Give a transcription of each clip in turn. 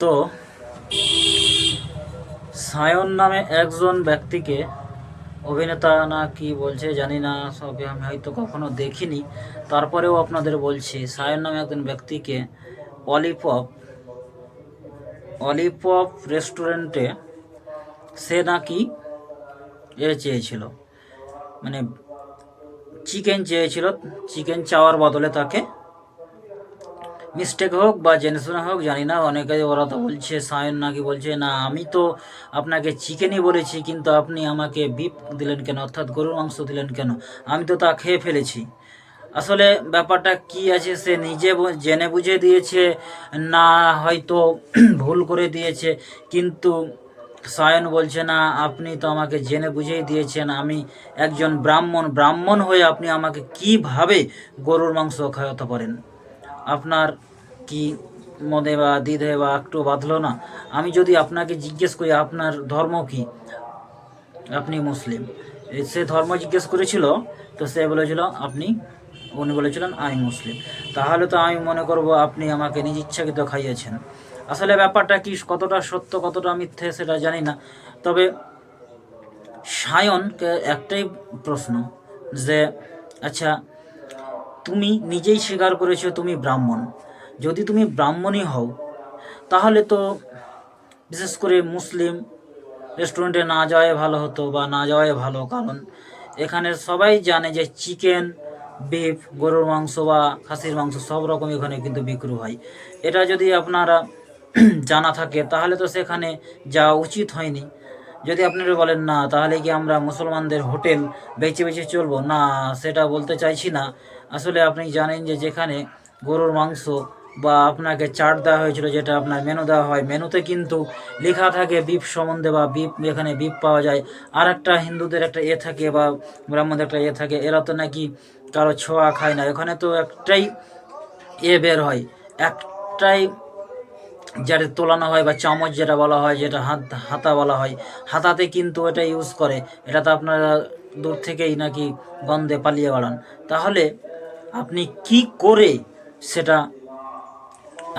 তো সায়ন নামে একজন ব্যক্তিকে, অভিনেতা না কি বলছে জানি না, সবে আমি হয়তো কখনো দেখিনি, তারপরেও আপনাদের বলছি, সায়ন নামে একজন ব্যক্তিকে অলিপপ অলিপপ রেস্টুরেন্টে সে নাকি চেয়েছিল, মানে চিকেন চেয়েছিল। চিকেন চাওয়ার বদলে তাকে, মিস্টেক হোক বা জেনে শুনে হোক জানি না, অনেকে ওরা তো বলছে, সায়ন নাকি বলছে, না আমি তো আপনাকে চিকেনই বলেছি, কিন্তু আপনি আমাকে বিফ দিলেন কেন, অর্থাৎ গরুর মাংস দিলেন কেন, আমি তো তা খেয়ে ফেলেছি। আসলে ব্যাপারটা কি আছে, সে নিজে জেনে বুঝে দিয়েছে না হয়তো ভুল করে দিয়েছে, কিন্তু সায়ন বলছে, না আপনি তো আমাকে জেনে বুঝেই দিয়েছেন, আমি একজন ব্রাহ্মণ হয়ে আপনি আমাকে কিভাবে গরুর মাংস খাওয়াতে পারেন? আপনার কি মনে বা দ্বিধে বা একটু বাঁধলো না? আমি যদি আপনাকে জিজ্ঞেস করি আপনার ধর্ম কি, আপনি মুসলিম, সে ধর্ম জিজ্ঞেস করেছিল, তো সে বলেছিল উনি বলেছিলেন আমি মুসলিম, তাহলে তো আমি মনে করব আপনি আমাকে নিজ ইচ্ছাকৃত খাইয়েছেন। আসলে ব্যাপারটা কি, কতটা সত্য কতটা মিথ্যে সেটা জানি না, তবে সায়নকে একটাই প্রশ্ন যে, আচ্ছা তুমি নিজেই স্বীকার করেছো তুমি ব্রাহ্মণ, যদি তুমি ব্রাহ্মণই হও তাহলে তো বিশেষ করে মুসলিম রেস্টুরেন্টে না যাওয়াই ভালো হতো বা না যাওয়াই ভালো, কারণ এখানে সবাই জানে যে চিকেন, বিফ, গরুর মাংস বা খাসির মাংস সব রকম এখানে কিন্তু বিক্রি হয়। এটা যদি আপনারা জানা থাকে তাহলে তো সেখানে যাওয়া উচিত হয়নি। যদি আপনারা বলেন না, তাহলে কি আমরা মুসলমানদের হোটেল বেছে বেছে চলবো না, সেটা বলতে চাইছি না। আসলে আপনি জানেন যে যেখানে গরুর মাংস বা আপনাকে চাট দেওয়া হয়েছিল, যেটা আপনার মেনু দেওয়া হয়, মেনুতে কিন্তু লেখা থাকে বিফ সম্বন্ধে, বা বিফ, এখানে বিফ পাওয়া যায়। আর একটা হিন্দুদের একটা থাকে বা ব্রাহ্মণদের একটা থাকে, এরা তো নাকি কারো ছোঁয়া খায় না, এখানে তো একটাই বের হয়, একটাই যেটা তোলানো হয় বা চামচ যেটা বলা হয়, যেটা হাতা বলা হয়, হাতাতে কিন্তু এটা ইউজ করে। এটা তো আপনারা দূর থেকেই নাকি গন্ধে পালিয়ে বেড়ান। তাহলে আপনি কি করে সেটা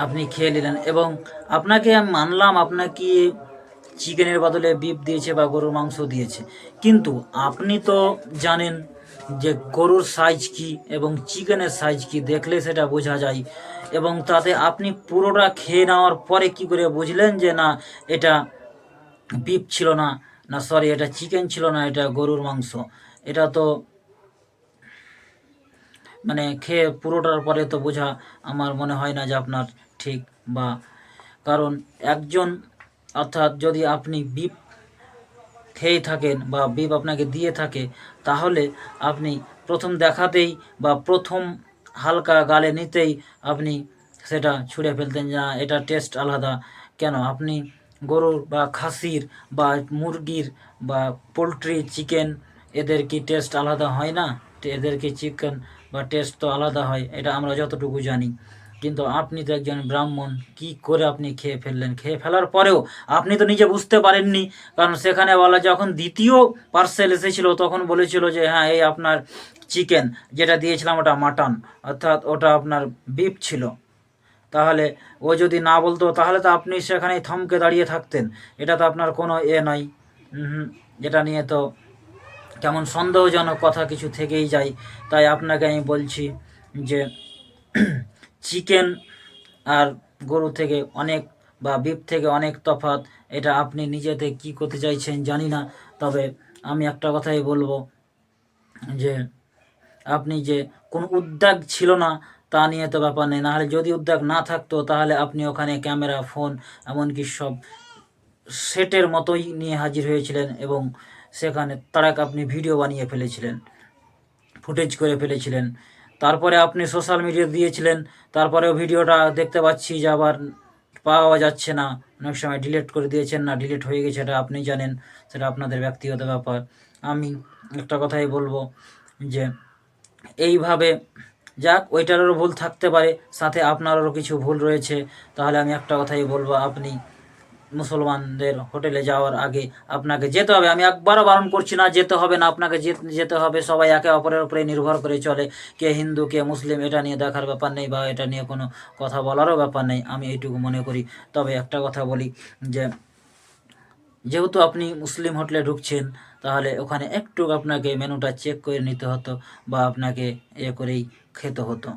আপনি খেয়ে নিলেন? এবং আপনাকে মানলাম আপনাকে চিকেনের বদলে বিফ দিয়েছে বা গরুর মাংস দিয়েছে, কিন্তু আপনি তো জানেন যে গরুর সাইজ কি এবং চিকেনের সাইজ কি, দেখলে সেটা বোঝা যায়। এবং তাতে আপনি পুরোটা খেয়ে নেওয়ার পরে কি করে বুঝলেন যে না এটা বিফ ছিল না, না সরি এটা চিকেন ছিল না, এটা গরুর মাংস? এটা তো মানে খেয়ে পুরোটার পরে তো বোঝা আমার মনে হয় না যে আপনার ঠিক, বা কারণ একজন, অর্থাৎ যদি আপনি বিফ খেয়ে থাকেন বা বিফ আপনাকে দিয়ে থাকে, তাহলে আপনি প্রথম দেখাতেই বা প্রথম হালকা গালে নিতেই আপনি সেটা ছুঁড়ে ফেলতেন, না এটা টেস্ট আলাদা। কেন আপনি গরুর বা খাসির বা মুরগির বা পোলট্রি, চিকেন, এদের কি টেস্ট আলাদা হয় না? এদের কি চিকেন বা টেস্ট তো আলাদা হয়, এটা আমরা যতটুকু জানি। কিন্তু আপনি তো একজন ব্রাহ্মণ, কি করে আপনি খেয়ে ফেললেন? খেয়ে ফেলার পরেও আপনি তো নিজে বুঝতে পারেননি, কারণ সেখানে বলা, যখন দ্বিতীয় পার্সেল এসেছিল তখন বলেছিল যে হ্যাঁ এই আপনার চিকেন, যেটা দিয়েছিলাম ওটা মাটন, অর্থাৎ ওটা আপনার বিফ ছিল। তাহলে ও যদি না বলতো তাহলে তো আপনি সেখানেই থমকে দাঁড়িয়ে থাকতেন, এটা তো আপনার কোনো নয়। এটা নিয়ে তো কেমন সন্দেহজনক কথা কিছু থেকেই যায়। তাই আপনাকে আমি বলছি যে চিকেন আর গরু থেকে অনেক বা বিফ থেকে অনেক তফাৎ। এটা আপনি নিজেতে কি করতে চাইছেন জানি না, তবে আমি একটা কথাই বলবো যে আপনি যে কোনো উদ্যোগ ছিল না তা নিয়ে তো ব্যাপার নেই, নাহলে যদি উদ্যোগ না থাকতো তাহলে আপনি ওখানে ক্যামেরা, ফোন, এমনকি সব সেটের মতোই নিয়ে হাজির হয়েছিলেন এবং সেখানে তারাক আপনি ভিডিও বানিয়ে ফেলেছিলেন, ফুটেজ করে ফেলেছিলেন। তারপরে আপনি সোশ্যাল মিডিয়া দিয়েছিলেন, তারপরেও ভিডিওটা দেখতে পাচ্ছি যে আবার পাওয়া যাচ্ছে না, অনেক সময় ডিলিট করে দিয়েছেন, না ডিলিট হয়ে গেছে এটা আপনি জানেন, সেটা আপনাদের ব্যক্তিগত ব্যাপার। আমি একটা কথাই বলবো যে এইভাবে যাক, ওইটারও ভুল থাকতে পারে, সাথে আপনারও কিছু ভুল রয়েছে, তাহলে আমি একটা কথাই বলবো, আপনি মুসলমানদের হোটেলে যাওয়ার আগে আপনাকে যেতে হবে। আমি একবারও বারণ করছি না, যেতে হবে না, আপনাকে যেতে হবে। সবাই একে অপরের উপরে নির্ভর করে চলে, কে হিন্দু কে মুসলিম এটা নিয়ে দেখার ব্যাপার নেই, বা এটা নিয়ে কোনো কথা বলারও ব্যাপার নেই, আমি এইটুকু মনে করি। তবে একটা কথা বলি যে যেহেতু আপনি মুসলিম হোটেলে ঢুকছেন, তাহলে ওখানে একটু আপনাকে মেনুটা চেক করে নিতে হতো, বা আপনাকে করেই খেতে হতো।